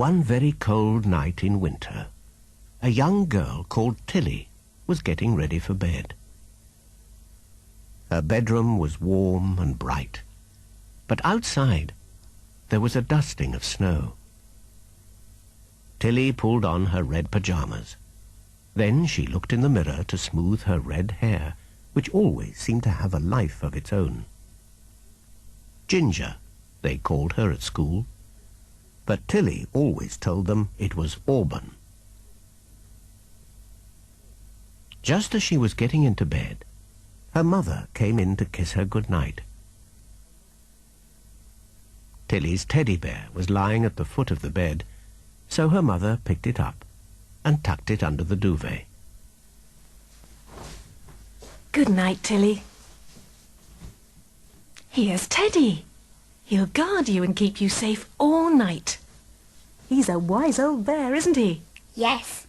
One very cold night in winter, a young girl called Tilly was getting ready for bed. Her bedroom was warm and bright, but outside there was a dusting of snow. Tilly pulled on her red pajamas. Then she looked in the mirror to smooth her red hair, which always seemed to have a life of its own. Ginger, they called her at school, but Tilly always told them it was Auburn. Just as she was getting into bed, her mother came in to kiss her good night. Tilly's teddy bear was lying at the foot of the bed, so her mother picked it up and tucked it under the duvet. Good night, Tilly. Here's Teddy. He'll guard you and keep you safe all night. He's a wise old bear, isn't he? Yes,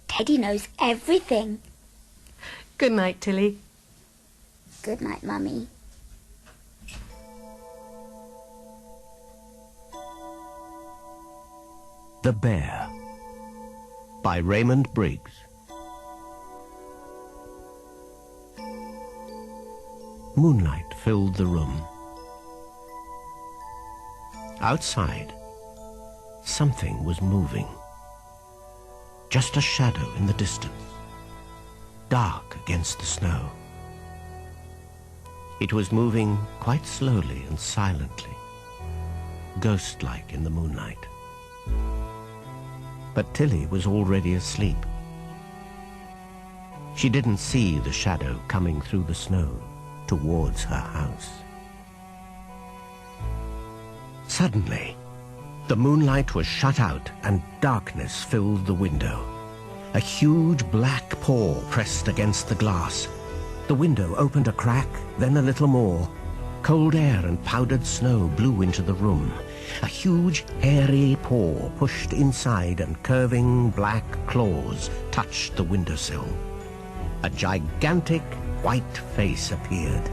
Teddy knows everything. Good night, Tilly. Good night, Mummy. The Bear by Raymond Briggs. Moonlight filled the room. Outside, something was moving. Just a shadow in the distance, dark against the snow. It was moving quite slowly and silently, ghost-like in the moonlight. But Tilly was already asleep. She didn't see the shadow coming through the snow towards her house. Suddenly, the moonlight was shut out and darkness filled the window. A huge black paw pressed against the glass. The window opened a crack, then a little more. Cold air and powdered snow blew into the room. A huge, hairy paw pushed inside and curving black claws touched the windowsill. A gigantic white face appeared,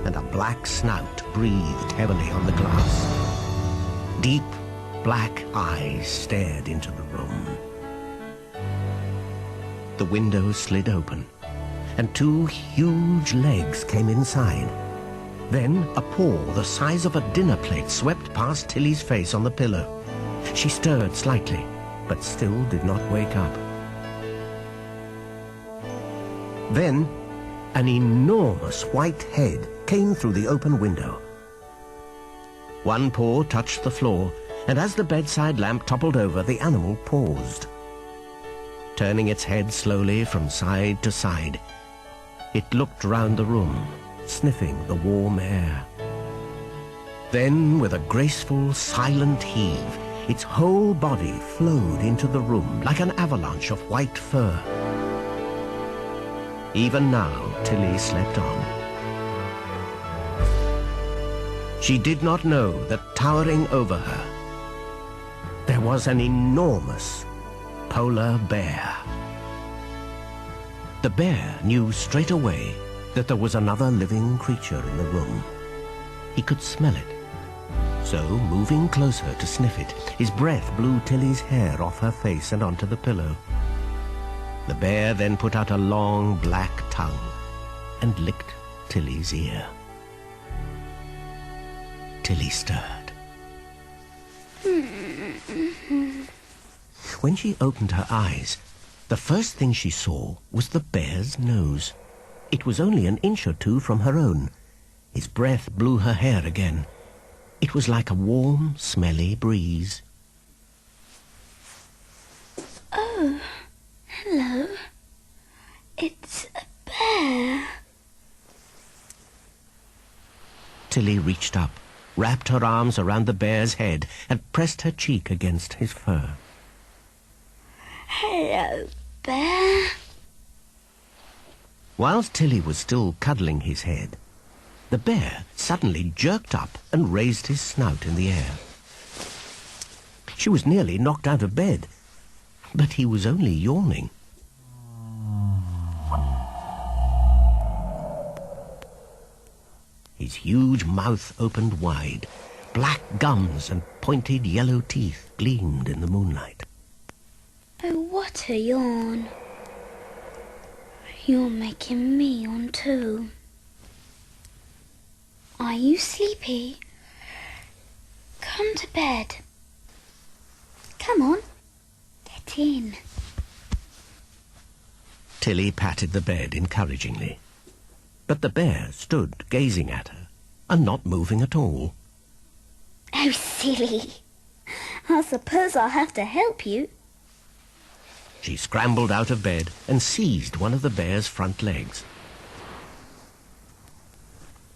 and a black snout breathed heavily on the glass. Deep, black eyes stared into the room. The window slid open, and two huge legs came inside. Then a paw the size of a dinner plate swept past Tilly's face on the pillow. She stirred slightly, but still did not wake up. Then an enormous white head came through the open window. One paw touched the floor, and as the bedside lamp toppled over, the animal paused. Turning its head slowly from side to side, it looked round the room, sniffing the warm air. Then, with a graceful, silent heave, its whole body flowed into the room like an avalanche of white fur. Even now, Tilly slept on. She did not know that towering over her, there was an enormous polar bear. The bear knew straight away that there was another living creature in the room. He could smell it. So, moving closer to sniff it, his breath blew Tilly's hair off her face and onto the pillow. The bear then put out a long black tongue and licked Tilly's ear. Tilly stirred. When she opened her eyes, the first thing she saw was the bear's nose. It was only an inch or two from her own. His breath blew her hair again. It was like a warm, smelly breeze. Oh, hello. It's a bear. Tilly reached up, wrapped her arms around the bear's head, and pressed her cheek against his fur. Hello, bear. Whilst Tilly was still cuddling his head, the bear suddenly jerked up and raised his snout in the air. She was nearly knocked out of bed, but he was only yawning. His huge mouth opened wide. black gums and pointed yellow teeth gleamed in the moonlight. Oh, what a yawn. You're making me yawn too. Are you sleepy? Come to bed. Come on, get in. Tilly patted the bed encouragingly. But the bear stood gazing at her and not moving at all. Oh, silly. I suppose I'll have to help you. She scrambled out of bed and seized one of the bear's front legs.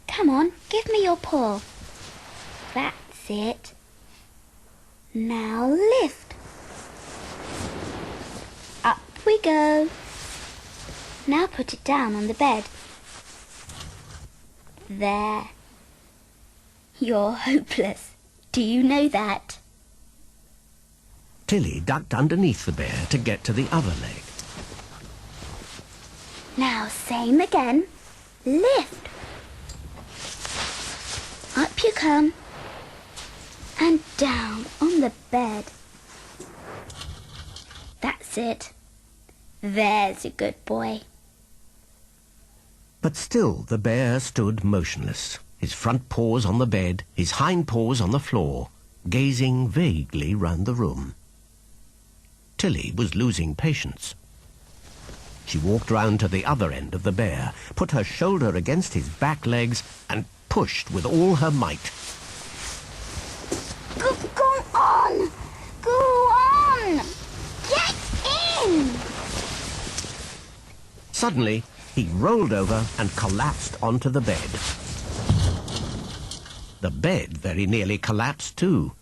Come on, give me your paw. That's it. Now lift. Up we go. Now put it down on the bed. There. You're hopeless. Do you know that? Tilly ducked underneath the bear to get to the other leg. Now same again. Lift. Up you come. And down on the bed. That's it. There's a good boy. But still the bear stood motionless, his front paws on the bed, his hind paws on the floor, gazing vaguely round the room. Tilly was losing patience. She walked round to the other end of the bear, put her shoulder against his back legs, and pushed with all her might. Go on! Go on! Get in! Suddenly, he rolled over and collapsed onto the bed. The bed very nearly collapsed too.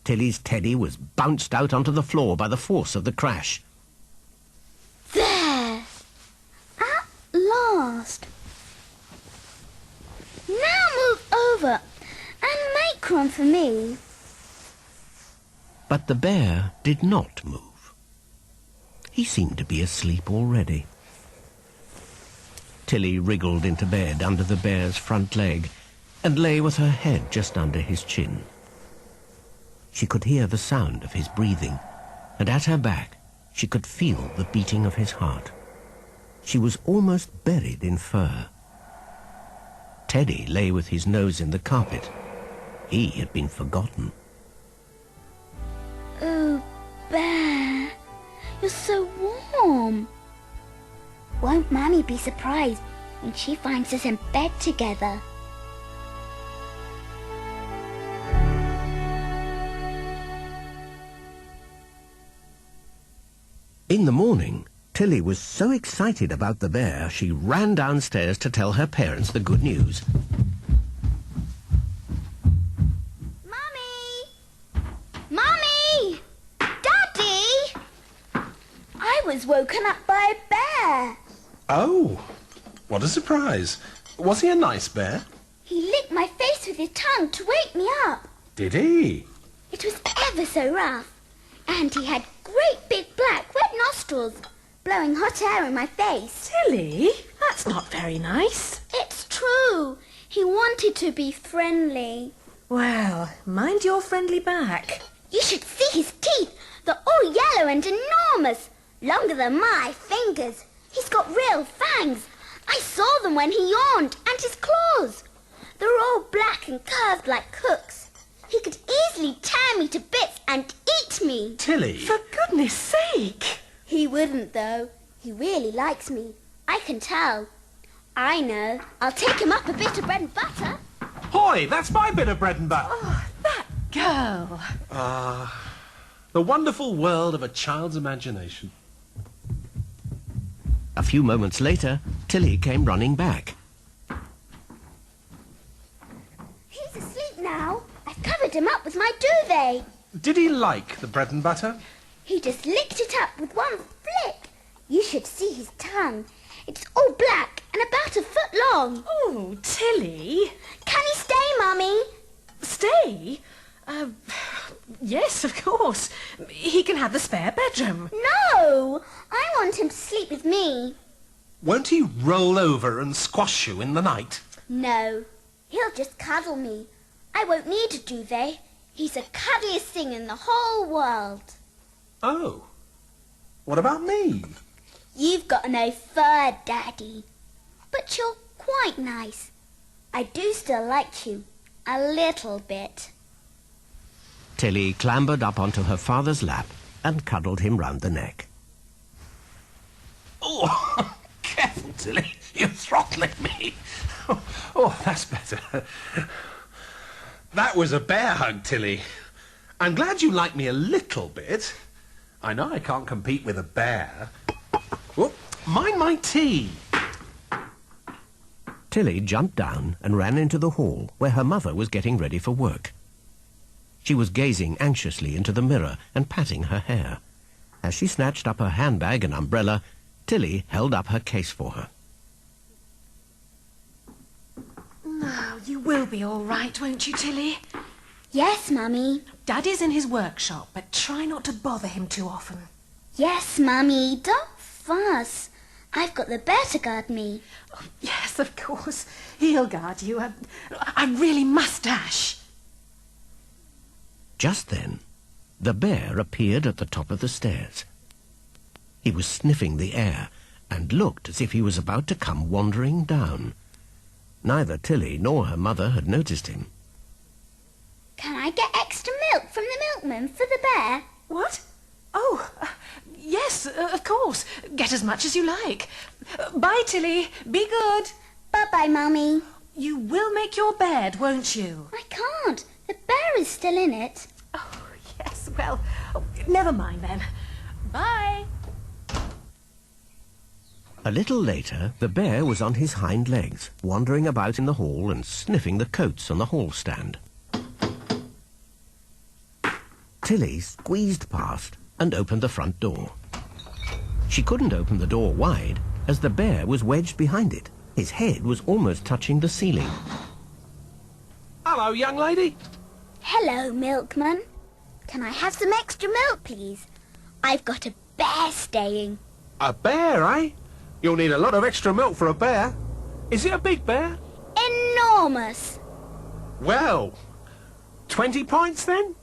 Tilly's teddy was bounced out onto the floor by the force of the crash. There! At last! Now move over and make room for me. But the bear did not move. He seemed to be asleep already. Tilly wriggled into bed under the bear's front leg and lay with her head just under his chin. She could hear the sound of his breathing, and at her back she could feel the beating of his heart. She was almost buried in fur. Teddy lay with his nose in the carpet. He had been forgotten. Oh, Bear, you're so warm. Won't Mammy be surprised when she finds us in bed together? In the morning, Tilly was so excited about the bear, she ran downstairs to tell her parents the good news. Mummy! Mummy! Daddy! I was woken up by a bear. Oh, what a surprise. Was he a nice bear? He licked my face with his tongue to wake me up. Did he? It was ever so rough. And he had great big black wet nostrils, blowing hot air in my face. Tilly, that's not very nice. It's true. He wanted to be friendly. Well, mind your friendly back. You should see his teeth. They're all yellow and enormous, longer than my fingers. He's got real fangs. I saw them when he yawned, and his claws. They're all black and curved like hooks. He could easily tear me to bits and eat me. Tilly! For goodness sake! He wouldn't, though. He really likes me. I can tell. I know. I'll take him up a bit of bread and butter. Hoy, that's my bit of bread and butter. Oh, that girl. The wonderful world of a child's imagination. A few moments later, Tilly came running back. He's asleep now. I've covered him up with my duvet. Did he like the bread and butter? He just licked it up with one flick. You should see his tongue. It's all black and about a foot long. Oh, Tilly. Can he stay, Mummy? Stay? Yes, of course. He can have the spare bedroom. No! I want him to sleep with me. Won't he roll over and squash you in the night? No. He'll just cuddle me. I won't need a duvet. He's the cuddliest thing in the whole world. Oh. What about me? You've got no fur, Daddy. But you're quite nice. I do still like you. A little bit. Tilly clambered up onto her father's lap and cuddled him round the neck. Oh, careful, Tilly. You're throttling me. Oh, that's better. That was a bear hug, Tilly. I'm glad you like me a little bit. I know I can't compete with a bear. Oh, mind my tea. Tilly jumped down and ran into the hall where her mother was getting ready for work. She was gazing anxiously into the mirror and patting her hair. As she snatched up her handbag and umbrella, Tilly held up her case for her. Now, you will be all right, won't you, Tilly? Yes, Mummy. Daddy's in his workshop, but try not to bother him too often. Yes, Mummy. Don't fuss. I've got the bear to guard me. Oh, yes, of course. He'll guard you. I really must dash. Just then, the bear appeared at the top of the stairs. He was sniffing the air and looked as if he was about to come wandering down. Neither Tilly nor her mother had noticed him. Can I get extra milk from the milkman for the bear? What? Oh, yes, of course. Get as much as you like. Bye, Tilly. Be good. Bye-bye, Mummy. You will make your bed, won't you? I can't. The bear is still in it. Oh, yes, well, never mind then. Bye. A little later, the bear was on his hind legs, wandering about in the hall and sniffing the coats on the hall stand. Tilly squeezed past and opened the front door. She couldn't open the door wide, as the bear was wedged behind it. His head was almost touching the ceiling. Hello, young lady. Hello, milkman. Can I have some extra milk, please? I've got a bear staying. A bear, eh? You'll need a lot of extra milk for a bear. Is it a big bear? Enormous. Well, 20 pints then?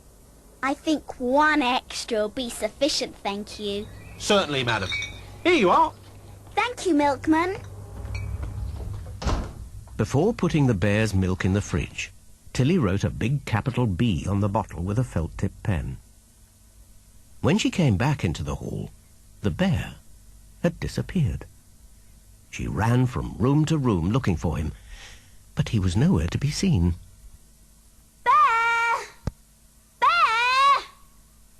I think one extra will be sufficient, thank you. Certainly, madam. Here you are. Thank you, milkman. Before putting the bear's milk in the fridge, Tilly wrote a big capital B on the bottle with a felt-tip pen. When she came back into the hall, the bear had disappeared. She ran from room to room looking for him, but he was nowhere to be seen. Bear! Bear!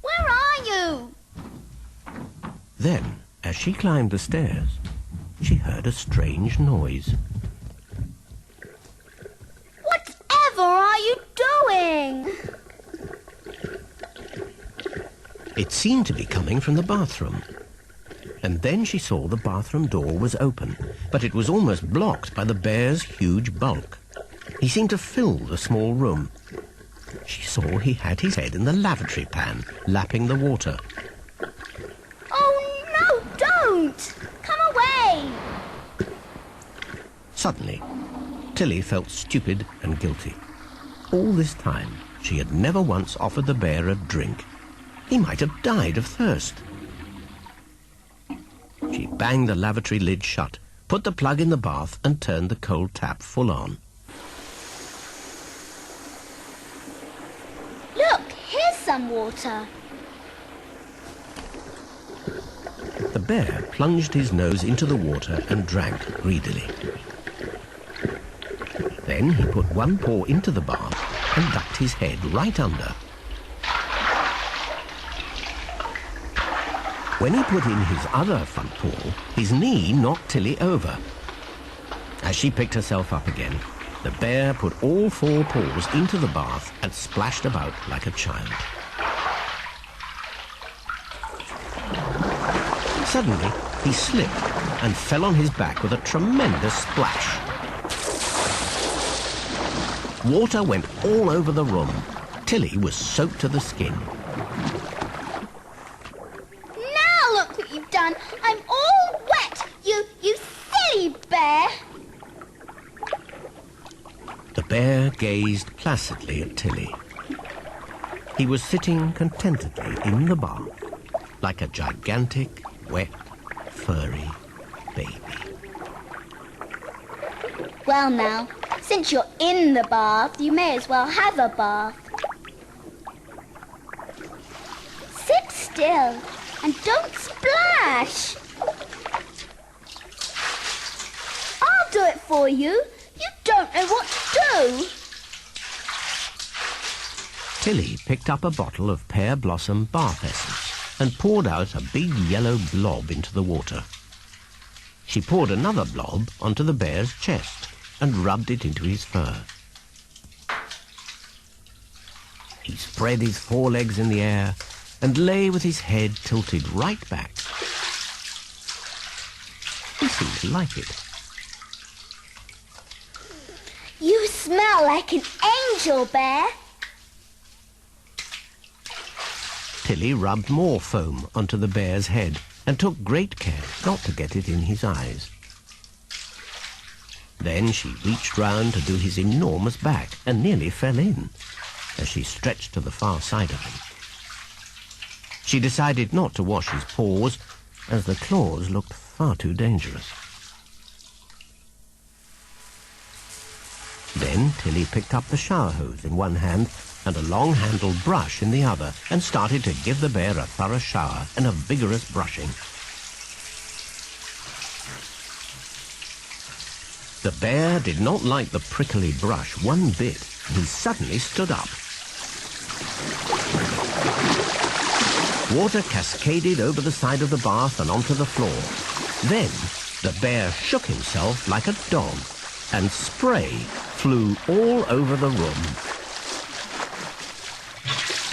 Where are you? Then, as she climbed the stairs, she heard a strange noise. Whatever are you doing? It seemed to be coming from the bathroom. And then she saw the bathroom door was open, but it was almost blocked by the bear's huge bulk. He seemed to fill the small room. She saw he had his head in the lavatory pan, lapping the water. Oh, no, don't! Come away! Suddenly, Tilly felt stupid and guilty. All this time, she had never once offered the bear a drink. He might have died of thirst. She banged the lavatory lid shut, put the plug in the bath and turned the cold tap full on. Look, here's some water. The bear plunged his nose into the water and drank greedily. Then he put one paw into the bath and ducked his head right under. When he put in his other front paw, his knee knocked Tilly over. As she picked herself up again, the bear put all four paws into the bath and splashed about like a child. Suddenly, he slipped and fell on his back with a tremendous splash. Water went all over the room. Tilly was soaked to the skin. Now look what you've done. I'm all wet. You silly bear. The bear gazed placidly at Tilly. He was sitting contentedly in the bath, like a gigantic, wet, furry baby. Well now, since you're in the bath, you may as well have a bath. Sit still and don't splash. I'll do it for you. You don't know what to do. Tilly picked up a bottle of pear blossom bath essence and poured out a big yellow blob into the water. She poured another blob onto the bear's chest and rubbed it into his fur. He spread his forelegs in the air and lay with his head tilted right back. He seemed to like it. You smell like an angel, Bear. Tilly rubbed more foam onto the bear's head and took great care not to get it in his eyes. Then she reached round to do his enormous back and nearly fell in as she stretched to the far side of him. She decided not to wash his paws, as the claws looked far too dangerous. Then Tilly picked up the shower hose in one hand and a long-handled brush in the other and started to give the bear a thorough shower and a vigorous brushing. The bear did not like the prickly brush one bit. He suddenly stood up. Water cascaded over the side of the bath and onto the floor. Then the bear shook himself like a dog, and spray flew all over the room.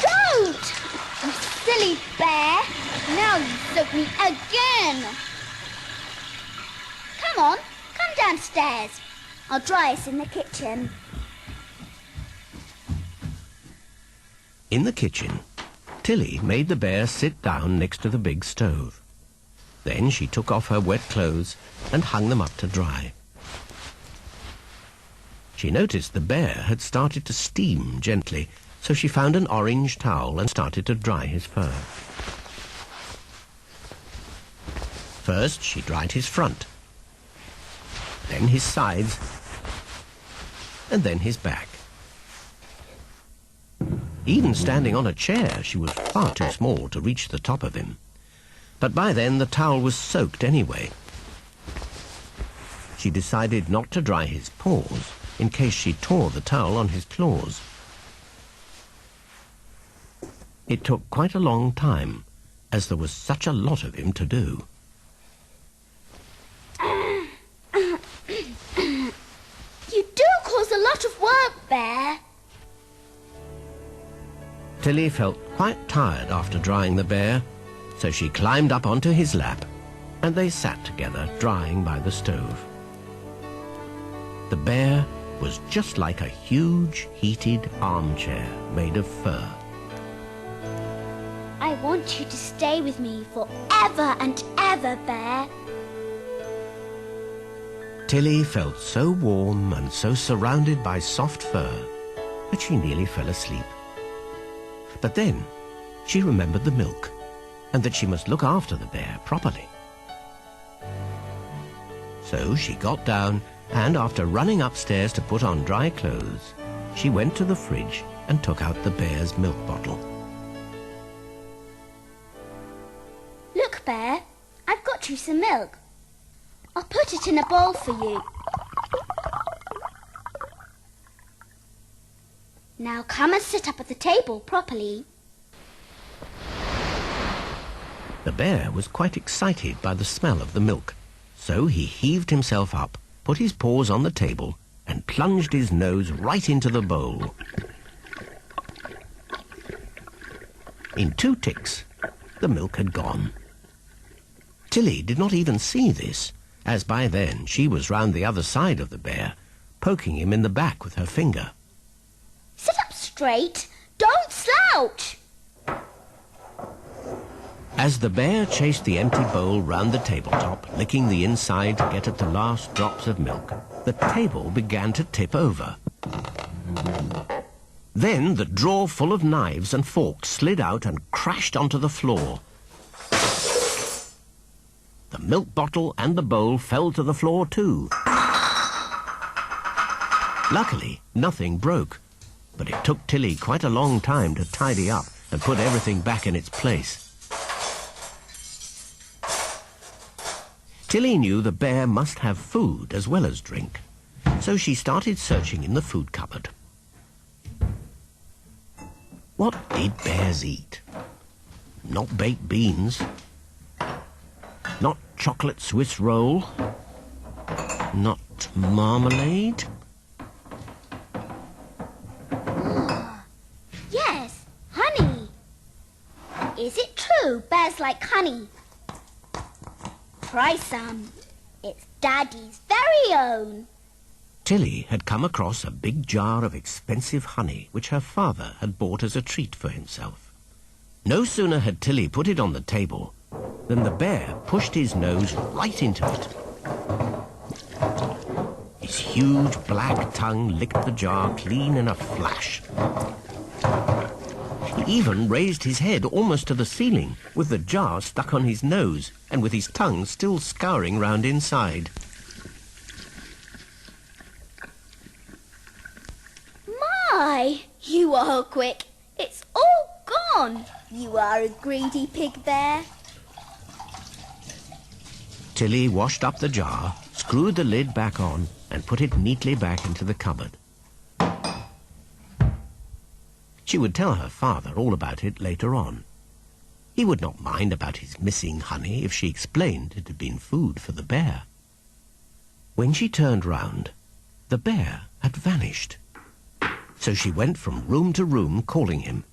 Don't! You silly bear! Now you soak me again! Come on, come downstairs. I'll dry us in the kitchen. In the kitchen, Tilly made the bear sit down next to the big stove. Then she took off her wet clothes and hung them up to dry. She noticed the bear had started to steam gently, so she found an orange towel and started to dry his fur. First, she dried his front, then his sides, and then his back. Even standing on a chair, she was far too small to reach the top of him. But by then, the towel was soaked anyway. She decided not to dry his paws in case she tore the towel on his claws. It took quite a long time, as there was such a lot of him to do. You do cause a lot of work, Bear. Tilly felt quite tired after drying the bear, so she climbed up onto his lap, and they sat together drying by the stove. The bear was just like a huge, heated armchair made of fur. I want you to stay with me forever and ever, Bear. Tilly felt so warm and so surrounded by soft fur that she nearly fell asleep. But then she remembered the milk and that she must look after the bear properly. So she got down and, after running upstairs to put on dry clothes, she went to the fridge and took out the bear's milk bottle. Look, Bear, I've got you some milk. I'll put it in a bowl for you. Now come and sit up at the table properly. The bear was quite excited by the smell of the milk, so he heaved himself up, put his paws on the table, and plunged his nose right into the bowl. In 2 ticks, the milk had gone. Tilly did not even see this, as by then she was round the other side of the bear, poking him in the back with her finger. Sit up straight. Don't slouch. As the bear chased the empty bowl round the tabletop, licking the inside to get at the last drops of milk, the table began to tip over. Then the drawer full of knives and forks slid out and crashed onto the floor. The milk bottle and the bowl fell to the floor too. Luckily, nothing broke, but it took Tilly quite a long time to tidy up and put everything back in its place. Tilly knew the bear must have food as well as drink, so she started searching in the food cupboard. What did bears eat? Not baked beans. Not chocolate Swiss roll. Not marmalade. Yes, honey. Is it true bears like honey? Try some. It's Daddy's very own. Tilly had come across a big jar of expensive honey which her father had bought as a treat for himself. No sooner had Tilly put it on the table than the bear pushed his nose right into it. His huge black tongue licked the jar clean in a flash. He even raised his head almost to the ceiling, with the jar stuck on his nose and with his tongue still scouring round inside. My, you are quick. It's all gone. You are a greedy pig bear. Tilly washed up the jar, screwed the lid back on, and put it neatly back into the cupboard. She would tell her father all about it later on. He would not mind about his missing honey if she explained it had been food for the bear. When she turned round, the bear had vanished. So she went from room to room calling him.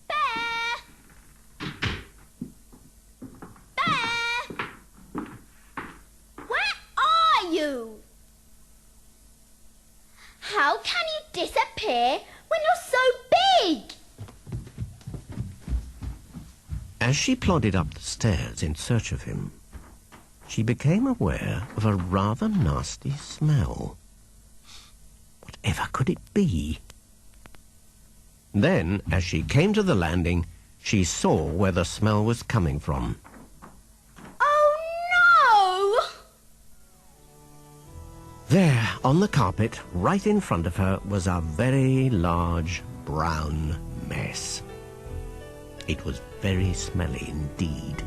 Bear! Bear! Where are you? How can you disappear when you're so big? As she plodded up the stairs in search of him, she became aware of a rather nasty smell. Whatever could it be? Then, as she came to the landing, she saw where the smell was coming from. Oh, no! There, on the carpet, right in front of her, was a very large brown mess. It was very smelly indeed.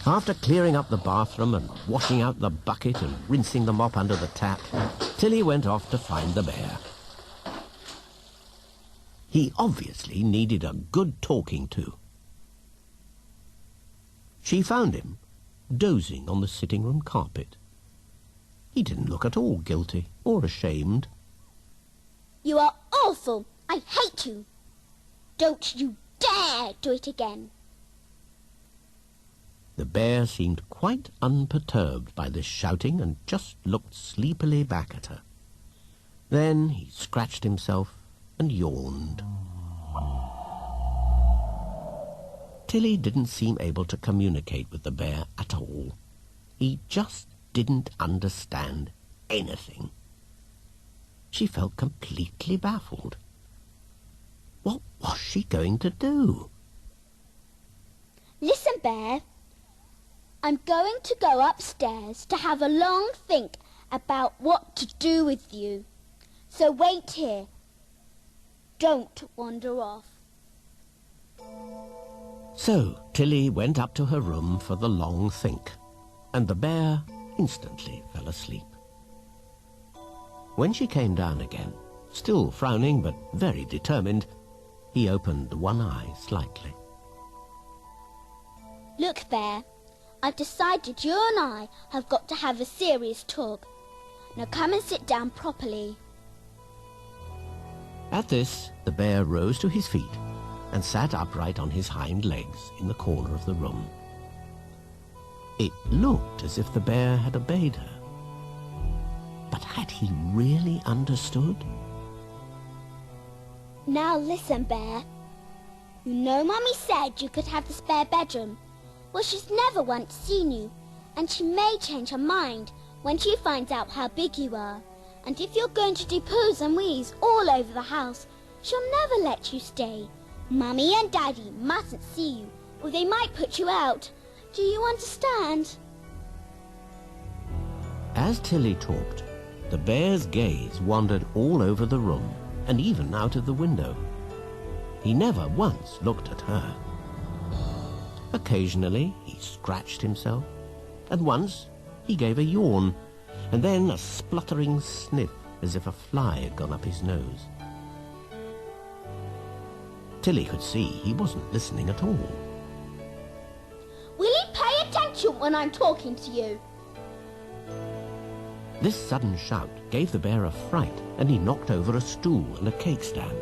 After clearing up the bathroom and washing out the bucket and rinsing the mop under the tap, Tilly went off to find the bear. He obviously needed a good talking to. She found him dozing on the sitting room carpet. He didn't look at all guilty or ashamed. You are awful. I hate you. Don't you dare do it again. The bear seemed quite unperturbed by this shouting and just looked sleepily back at her. Then he scratched himself and yawned. Tilly didn't seem able to communicate with the bear at all. He just didn't understand anything. She felt completely baffled. What was she going to do? Listen, Bear. I'm going to go upstairs to have a long think about what to do with you. So wait here. Don't wander off. So Tilly went up to her room for the long think, and the bear instantly fell asleep. When she came down again, still frowning but very determined, he opened one eye slightly. Look, Bear, I've decided you and I have got to have a serious talk. Now come and sit down properly. At this, the bear rose to his feet and sat upright on his hind legs in the corner of the room. It looked as if the bear had obeyed her. But had he really understood? Now listen, Bear. You know Mummy said you could have the spare bedroom. Well, she's never once seen you, and she may change her mind when she finds out how big you are. And if you're going to do poos and wees all over the house, she'll never let you stay. Mummy and Daddy mustn't see you, or they might put you out. Do you understand? As Tilly talked, the bear's gaze wandered all over the room and even out of the window. He never once looked at her. Occasionally he scratched himself, and once he gave a yawn, and then a spluttering sniff as if a fly had gone up his nose. Tilly could see he wasn't listening at all. Will you pay attention when I'm talking to you? This sudden shout gave the bear a fright, and he knocked over a stool and a cake stand.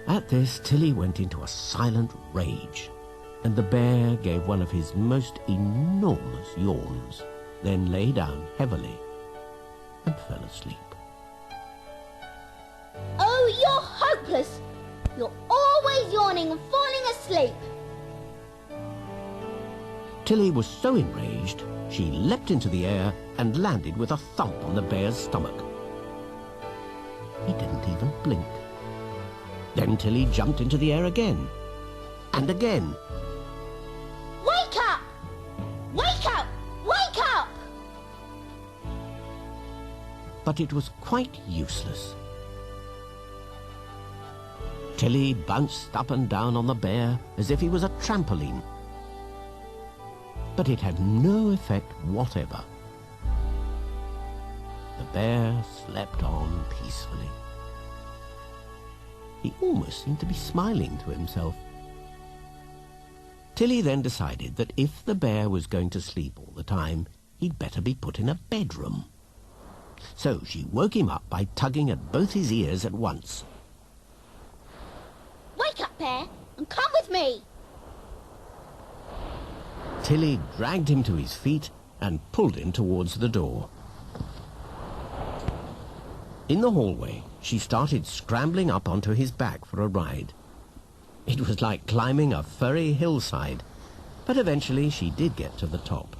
At this, Tilly went into a silent rage, and the bear gave one of his most enormous yawns, then lay down heavily and fell asleep. Oh, you're hopeless! You're always yawning and falling asleep. Tilly was so enraged, she leapt into the air and landed with a thump on the bear's stomach. He didn't even blink. Then Tilly jumped into the air again, and again. Wake up! Wake up! Wake up! But it was quite useless. Tilly bounced up and down on the bear as if he was a trampoline. But it had no effect whatever. The bear slept on peacefully. He almost seemed to be smiling to himself. Tilly then decided that if the bear was going to sleep all the time, he'd better be put in a bedroom. So she woke him up by tugging at both his ears at once. Wake up, Bear, and come with me. Tilly dragged him to his feet and pulled him towards the door. In the hallway, she started scrambling up onto his back for a ride. It was like climbing a furry hillside, but eventually she did get to the top.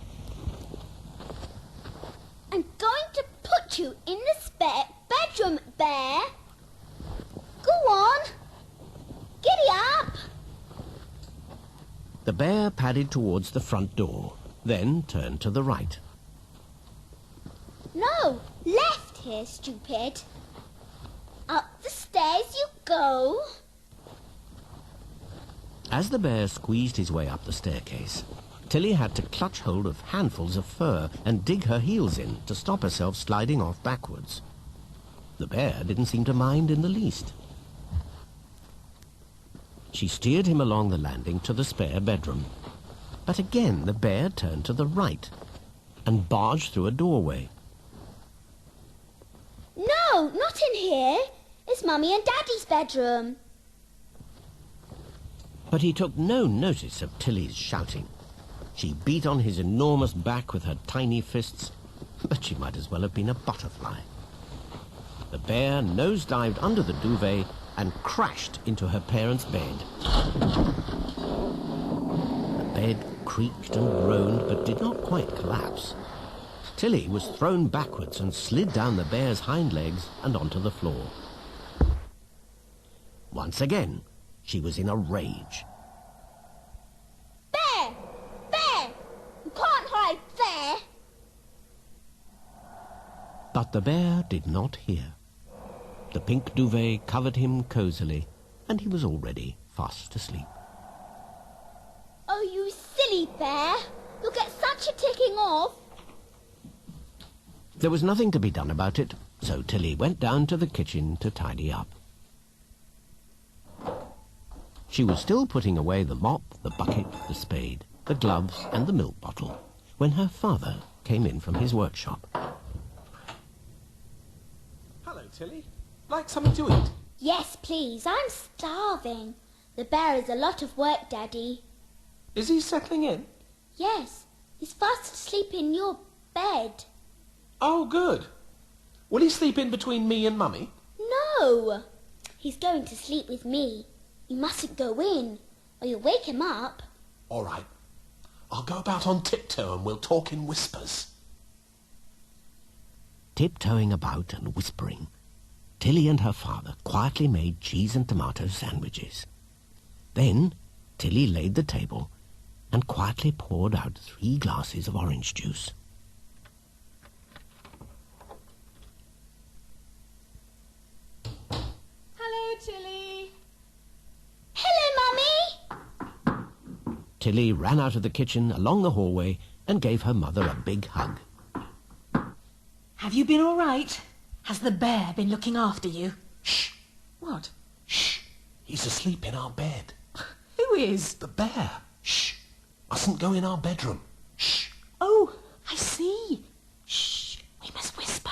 I'm going to put you in the spare bedroom, Bear. Go on. Giddy up. The bear padded towards the front door, then turned to the right. No, left here, stupid. Up the stairs you go. As the bear squeezed his way up the staircase, Tilly had to clutch hold of handfuls of fur and dig her heels in to stop herself sliding off backwards. The bear didn't seem to mind in the least. She steered him along the landing to the spare bedroom. But again the bear turned to the right and barged through a doorway. No, not in here. It's Mummy and Daddy's bedroom. But he took no notice of Tilly's shouting. She beat on his enormous back with her tiny fists, but she might as well have been a butterfly. The bear nose-dived under the duvet and crashed into her parents' bed. The bed creaked and groaned, but did not quite collapse. Tilly was thrown backwards and slid down the bear's hind legs and onto the floor. Once again, she was in a rage. Bear! Bear! But the bear did not hear. The pink duvet covered him cosily, and he was already fast asleep. Oh, you silly bear! You'll get such a ticking off. There was nothing to be done about it, so Tilly went down to the kitchen to tidy up. She was still putting away the mop, the bucket, the spade, the gloves and the milk bottle when her father came in from his workshop. Hello, Tilly. Like something to eat? Yes, please. I'm starving. The bear is a lot of work, Daddy. Is he settling in? Yes. He's fast asleep in your bed. Oh, good. Will he sleep in between me and Mummy? No. He's going to sleep with me. You mustn't go in, or you'll wake him up. All right. I'll go about on tiptoe and we'll talk in whispers. Tiptoeing about and whispering, Tilly and her father quietly made cheese and tomato sandwiches. Then Tilly laid the table and quietly poured out 3 glasses of orange juice. Hello, Tilly. Hello, Mummy. Tilly ran out of the kitchen along the hallway and gave her mother a big hug. Have you been all right? Has the bear been looking after you? Shh! What? Shh! He's asleep in our bed. Who is? The bear. Shh! Mustn't go in our bedroom. Shh! Oh, I see. Shh, we must whisper.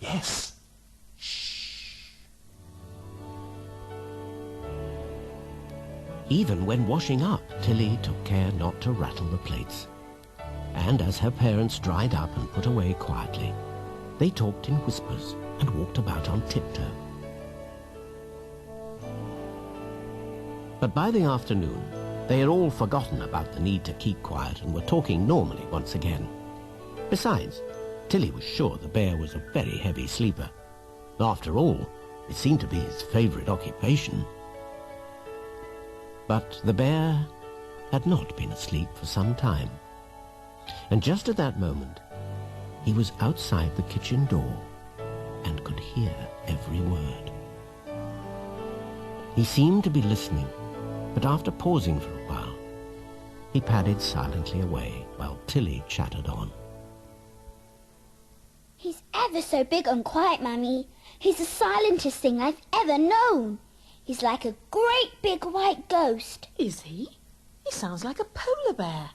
Yes. Even when washing up, Tilly took care not to rattle the plates. And as her parents dried up and put away quietly, they talked in whispers and walked about on tiptoe. But by the afternoon, they had all forgotten about the need to keep quiet and were talking normally once again. Besides, Tilly was sure the bear was a very heavy sleeper. After all, it seemed to be his favourite occupation. But the bear had not been asleep for some time. And just at that moment, he was outside the kitchen door and could hear every word. He seemed to be listening, but after pausing for a while, he padded silently away while Tilly chattered on. He's ever so big and quiet, Mummy. He's the silentest thing I've ever known. He's like a great big white ghost. Is he? He sounds like a polar bear.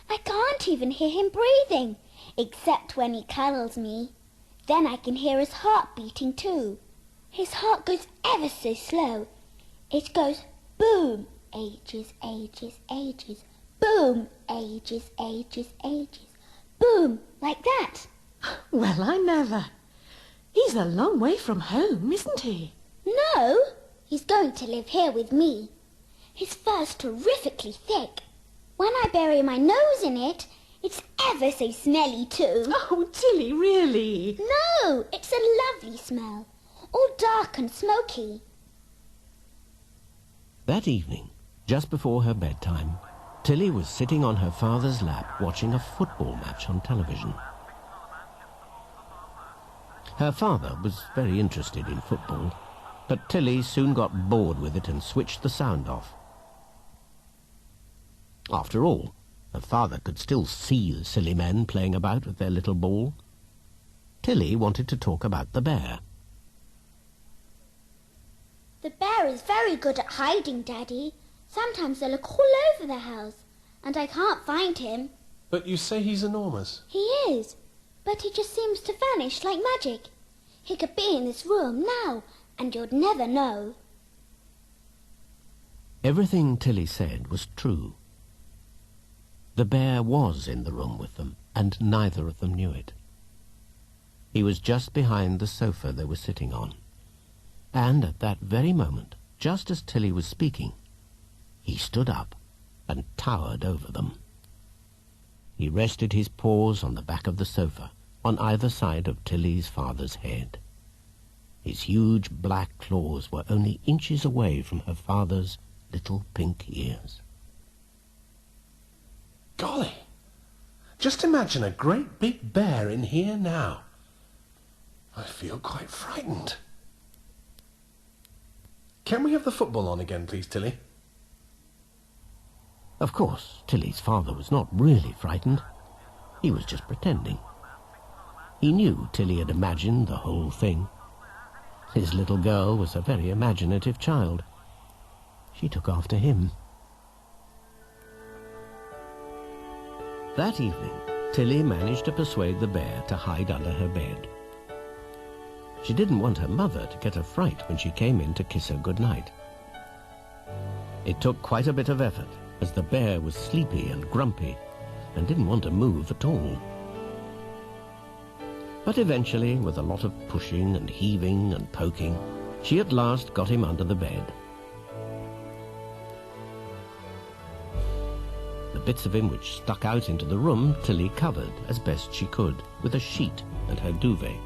I can't even hear him breathing, except when he cuddles me. Then I can hear his heart beating too. His heart goes ever so slow. It goes boom, ages, ages, ages. Boom, ages, ages, ages. Boom, like that. Well, I never. He's a long way from home, isn't he? No, he's going to live here with me. His fur's terrifically thick. When I bury my nose in it, it's ever so smelly too. Oh, Tilly, really? No, it's a lovely smell, all dark and smoky. That evening, just before her bedtime, Tilly was sitting on her father's lap watching a football match on television. Her father was very interested in football, but Tilly soon got bored with it and switched the sound off. After all, her father could still see the silly men playing about with their little ball. Tilly wanted to talk about the bear. The bear is very good at hiding, Daddy. Sometimes I look all over the house, and I can't find him. But you say he's enormous. He is, but he just seems to vanish like magic. He could be in this room now, and you'd never know. Everything Tilly said was true. The bear was in the room with them, and neither of them knew it. He was just behind the sofa they were sitting on. And at that very moment, just as Tilly was speaking, he stood up and towered over them. He rested his paws on the back of the sofa, on either side of Tilly's father's head. His huge black claws were only inches away from her father's little pink ears. Golly! Just imagine a great big bear in here now. feel quite frightened. Can we have the football on again, please, Tilly? Of course, Tilly's father was not really frightened. He was just pretending. He knew Tilly had imagined the whole thing. His little girl was a very imaginative child. She took after him. That evening, Tilly managed to persuade the bear to hide under her bed. She didn't want her mother to get a fright when she came in to kiss her goodnight. It took quite a bit of effort, as the bear was sleepy and grumpy and didn't want to move at all. But eventually, with a lot of pushing and heaving and poking, she at last got him under the bed. The bits of him which stuck out into the room Tilly covered as best she could with a sheet and her duvet.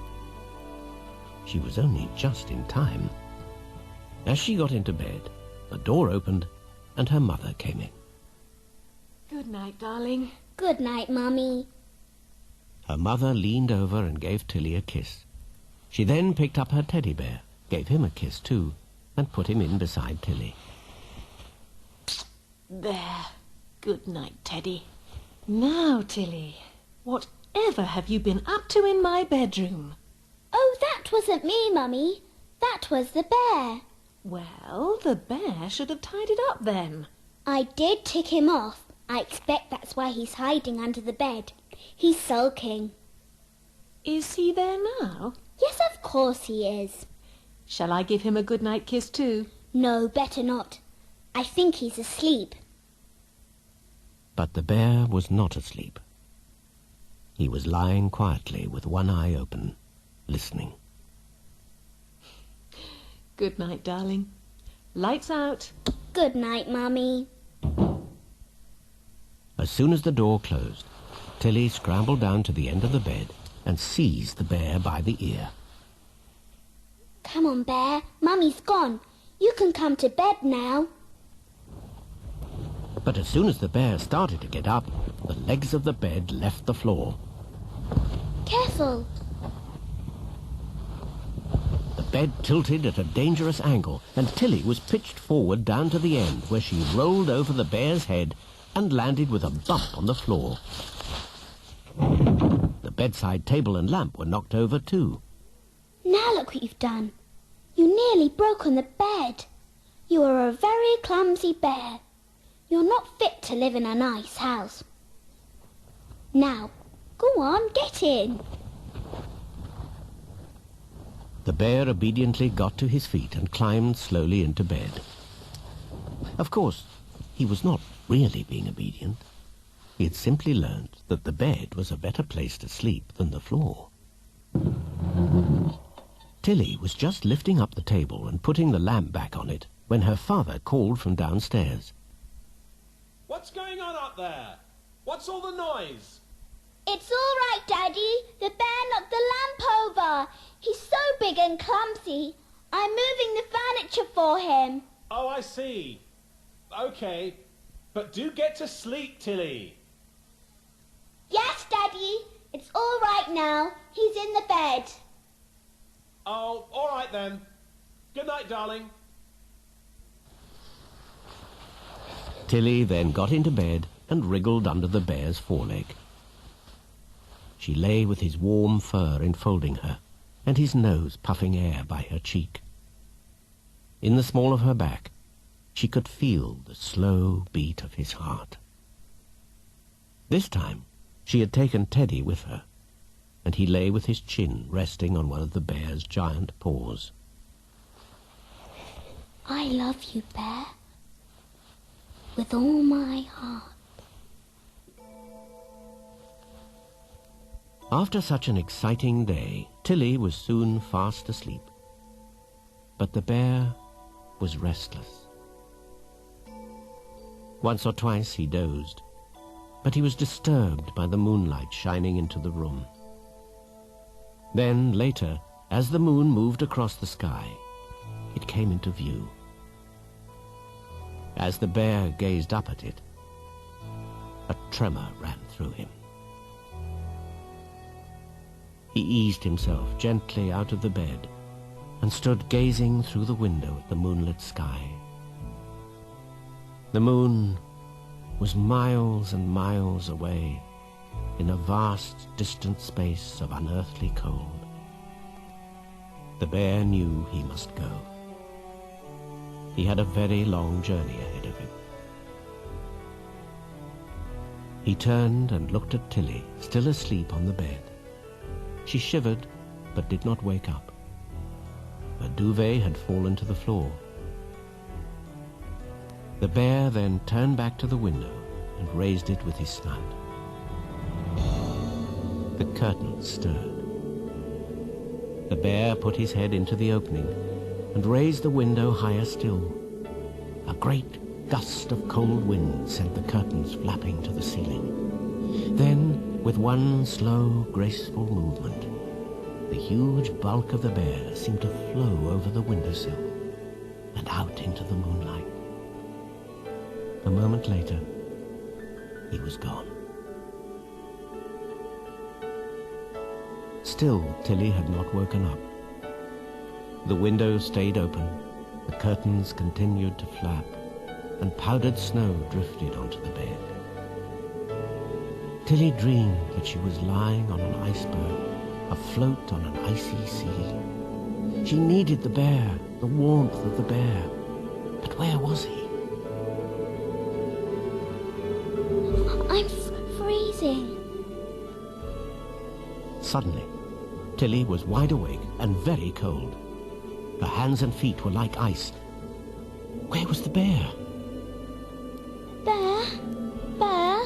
She was only just in time. As she got into bed, the door opened and her mother came in. Good night, darling. Good night, Mummy. Her mother leaned over and gave Tilly a kiss. She then picked up her teddy bear, gave him a kiss too, and put him in beside Tilly. There. Good night, Teddy. Now, Tilly, whatever have you been up to in my bedroom? Oh, that wasn't me, Mummy. That was the bear. Well, the bear should have tied it up then. I did tick him off. I expect that's why he's hiding under the bed. He's sulking. Is he there now? Yes, of course he is. Shall I give him a good-night kiss too? No, better not. I think he's asleep. But the bear was not asleep. He was lying quietly with one eye open, listening. Good night, darling. Lights out. Good night, Mummy. As soon as the door closed, Tilly scrambled down to the end of the bed and seized the bear by the ear. Come on, Bear. Mummy's gone. You can come to bed now. But as soon as the bear started to get up, the legs of the bed left the floor. Careful. The bed tilted at a dangerous angle, and Tilly was pitched forward down to the end, where she rolled over the bear's head and landed with a bump on the floor. The bedside table and lamp were knocked over too. Now look what you've done. You nearly broke on the bed. You are a very clumsy bear. You're not fit to live in a nice house. Now, go on, get in. The bear obediently got to his feet and climbed slowly into bed. Of course, he was not really being obedient. He had simply learned that the bed was a better place to sleep than the floor. Tilly was just lifting up the table and putting the lamp back on it when her father called from downstairs. What's going on up there? What's all the noise? It's all right, Daddy. The bear knocked the lamp over. He's so big and clumsy. I'm moving the furniture for him. Oh, I see. Okay. But do get to sleep, Tilly. Yes, Daddy. It's all right now. He's in the bed. Oh, all right then. Good night, darling. Tilly then got into bed and wriggled under the bear's foreleg. She lay with his warm fur enfolding her, and his nose puffing air by her cheek. In the small of her back, she could feel the slow beat of his heart. This time, she had taken Teddy with her, and he lay with his chin resting on one of the bear's giant paws. I love you, Bear. With all my heart. After such an exciting day, Tilly was soon fast asleep. But the bear was restless. Once or twice he dozed, but he was disturbed by the moonlight shining into the room. Then, later, as the moon moved across the sky, it came into view. As the bear gazed up at it, a tremor ran through him. He eased himself gently out of the bed and stood gazing through the window at the moonlit sky. The moon was miles and miles away in a vast, distant space of unearthly cold. The bear knew he must go. He had a very long journey ahead of him. He turned and looked at Tilly, still asleep on the bed. She shivered, but did not wake up. Her duvet had fallen to the floor. The bear then turned back to the window and raised it with his snout. The curtain stirred. The bear put his head into the opening and raised the window higher still. A great gust of cold wind sent the curtains flapping to the ceiling. Then, with one slow, graceful movement, the huge bulk of the bear seemed to flow over the windowsill and out into the moonlight. A moment later, he was gone. Still, Tilly had not woken up. The window stayed open, the curtains continued to flap, and powdered snow drifted onto the bed. Tilly dreamed that she was lying on an iceberg, afloat on an icy sea. She needed the bear, the warmth of the bear. But where was he? I'm freezing. Suddenly, Tilly was wide awake and very cold. Her hands and feet were like ice. Where was the bear? Bear? Bear?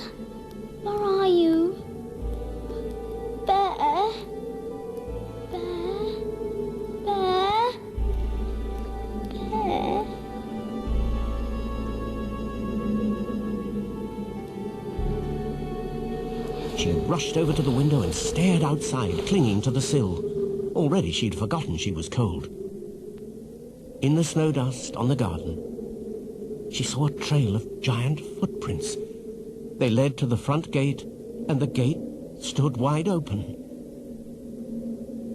Where are you? Bear? Bear? Bear? Bear? She rushed over to the window and stared outside, clinging to the sill. Already she'd forgotten she was cold. In the snow dust on the garden, she saw a trail of giant footprints. They led to the front gate, and the gate stood wide open.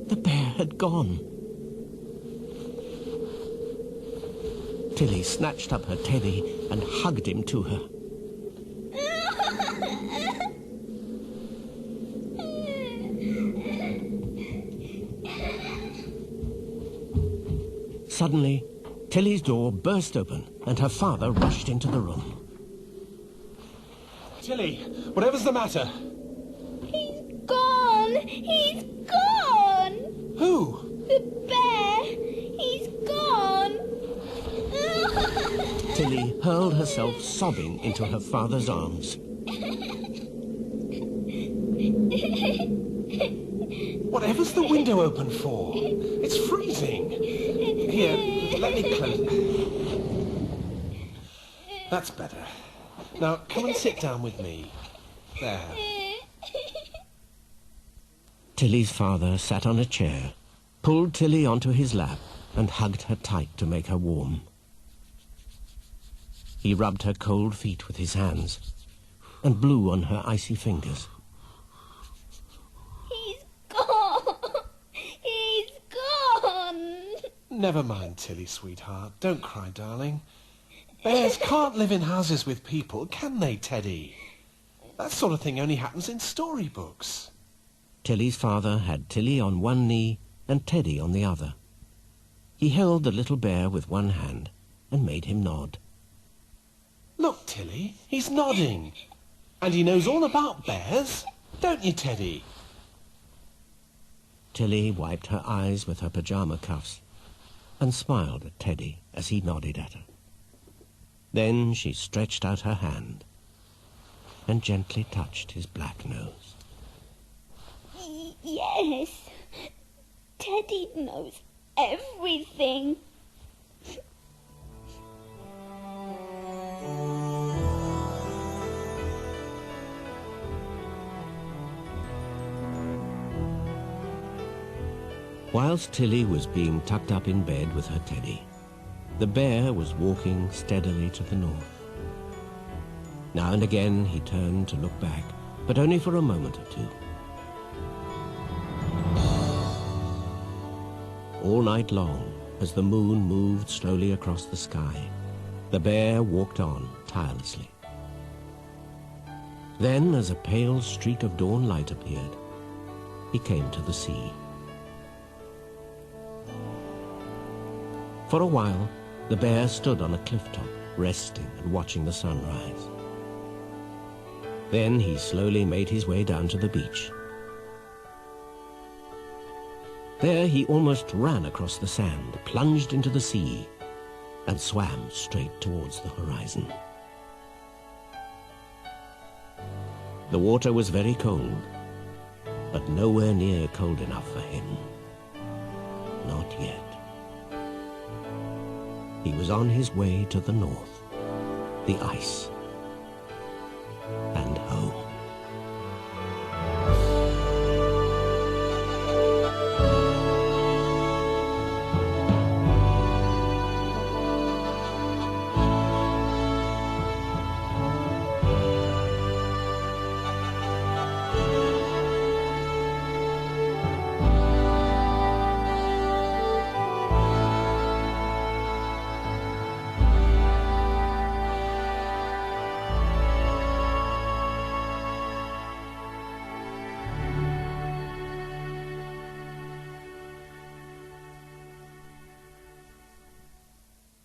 The bear had gone. Tilly snatched up her teddy and hugged him to her. Suddenly, Tilly's door burst open and her father rushed into the room. Tilly, whatever's the matter? He's gone! He's gone! Who? The bear! He's gone! Tilly hurled herself sobbing into her father's arms. Whatever's the window open for? It's freezing. Here, let me close it. That's better. Now, come and sit down with me. There. Tilly's father sat on a chair, pulled Tilly onto his lap, and hugged her tight to make her warm. He rubbed her cold feet with his hands and blew on her icy fingers. He's gone! He's gone! Never mind, Tilly, sweetheart. Don't cry, darling. Bears can't live in houses with people, can they, Teddy? That sort of thing only happens in storybooks. Tilly's father had Tilly on one knee and Teddy on the other. He held the little bear with one hand and made him nod. Look, Tilly, he's nodding. And he knows all about bears, don't you, Teddy? Tilly wiped her eyes with her pajama cuffs and smiled at Teddy as he nodded at her. Then she stretched out her hand and gently touched his black nose. Yes, Teddy knows everything. Whilst Tilly was being tucked up in bed with her Teddy, the bear was walking steadily to the north. Now and again he turned to look back, but only for a moment or two. all night long as the moon moved slowly across the sky. The bear walked on tirelessly. Then, as a pale streak of dawn light appeared, he came to the sea. For a while, the bear stood on a cliff top, resting and watching the sunrise. Then he slowly made his way down to the beach. There he almost ran across the sand, plunged into the sea, and swam straight towards the horizon. The water was very cold, but nowhere near cold enough for him. Not yet. He was on his way to the north. The ice